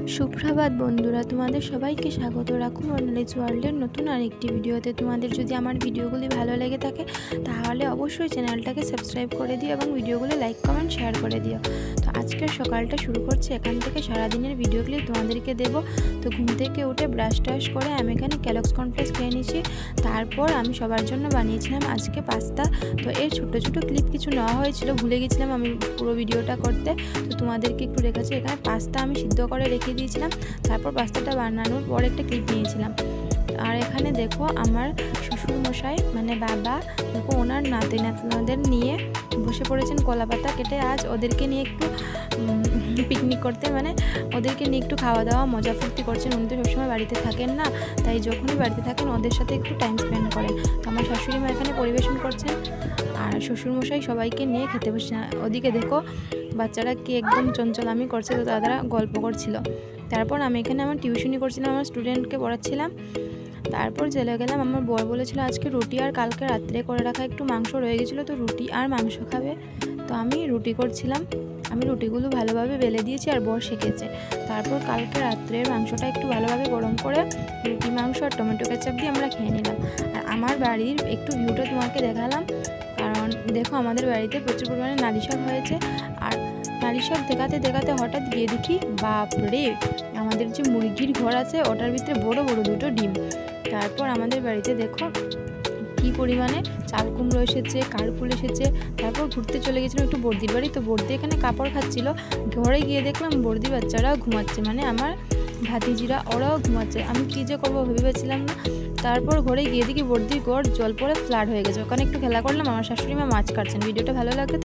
সুপ্রভাত বন্ধুরা, তোমাদের সবাইকে স্বাগত রাখুন অনলাইজ ওয়ার্ল্ডের নতুন আরেকটি ভিডিওতে। তোমাদের যদি আমার ভিডিওগুলি ভালো লেগে থাকে তাহলে অবশ্যই চ্যানেলটাকে সাবস্ক্রাইব করে দিও এবং ভিডিওগুলো লাইক কমেন্ট শেয়ার করে দিও। তো আজকের সকালটা শুরু করছি, এখান থেকে সারাদিনের ভিডিওগুলি তোমাদেরকে দেব। তো ঘুম থেকে উঠে ব্রাশ টাশ করে আমি এখানে ক্যালগস কর্নফ্লেক্স খেয়ে নিয়েছি। তারপর আমি সবার জন্য বানিয়েছিলাম আজকে পাস্তা। তো এর ছোটো ছোটো ক্লিপ কিছু নেওয়া হয়েছিল, ভুলে গেছিলাম আমি পুরো ভিডিওটা করতে। তো তোমাদেরকে একটু রেখেছি। এখানে পাস্তা আমি সিদ্ধ করে রেখে দিয়েছিলাম, তারপর পাস্তাটা বানানোর পর একটা ক্লিপ নিয়েছিলাম। আর এখানে দেখো আমার শ্বশুরমশাই মানে বাবা, দেখো ওনার নাতি নাতনাদের নিয়ে বসে পড়েছেন কলা পাতা কেটে। আজ ওদেরকে নিয়ে একটু পিকনিক করতে, মানে ওদেরকে নিয়ে একটু খাওয়া দাওয়া মজা ফুর্তি করছেন। উনি তো সবসময় বাড়িতে থাকেন না, তাই যখনই বাড়িতে থাকেন ওদের সাথে একটু টাইম স্পেন্ড করেন। তো আমার শাশুড়ি মা এখানে পরিবেশন করছেন আর শ্বশুরমশাই সবাইকে নিয়ে খেতে বসে। ওদিকে দেখো বাচ্চারা কি একদম চঞ্চলামি করছে, তো তারা গল্প করছিল। তারপর আমি এখানে আমার টিউশনি করছিলাম, আমার স্টুডেন্টকে পড়াচ্ছিলাম। তারপর চলে গেলাম। আমার বর বলেছিল আজকে রুটি আর কালকে রাত্রে করে রাখা একটু মাংস রয়ে গেছিলো, তো রুটি আর মাংস খাবে। তো আমি রুটি করছিলাম, আমি রুটিগুলো ভালোভাবে বেলে দিয়েছি আর বর সেঁকেছে। তারপর কালকে রাত্রের মাংসটা একটু ভালোভাবে গরম করে রুটি মাংস আর টমেটো কেচাপ দিয়ে আমরা খেয়ে নিলাম। আর আমার বাড়ির একটু ভিউটা তোমাকে দেখালাম, কারণ দেখো আমাদের বাড়িতে প্রচুর পরিমাণে নালি শাক হয়েছে। আর নালি শাক দেখাতে দেখাতে হঠাৎ গিয়ে দেখি বাপরে, আমাদের যে মুরগির ঘর আছে ওটার ভিতরে বড় বড় দুটো ডিম। তারপর আমাদের বাড়িতে দেখো কী পরিমাণে চাল কুমড়ো এসেছে, কারফুল এসেছে। তারপর ঘুরতে চলে গেছিলাম একটু বর্দির বাড়ি। তো বর্দি এখানে কাপড় খাচ্ছিল, ঘরে গিয়ে দেখলাম বর্দি বাচ্চারাও ঘুমাচ্ছে, মানে আমার ভাতিজিরা ওরাও ঘুমাচ্ছে। আমি কী যে করবো ভেবে পাচ্ছিলাম না। তারপর ঘরে গিয়ে দেখি বর্দির ঘর জল পড়ে ফ্লাড হয়ে গেছে। ওখানে একটু খেলা করলাম। আমার শাশুড়ি মা মাছ কাটছেন। ভিডিওটা ভালো লাগলে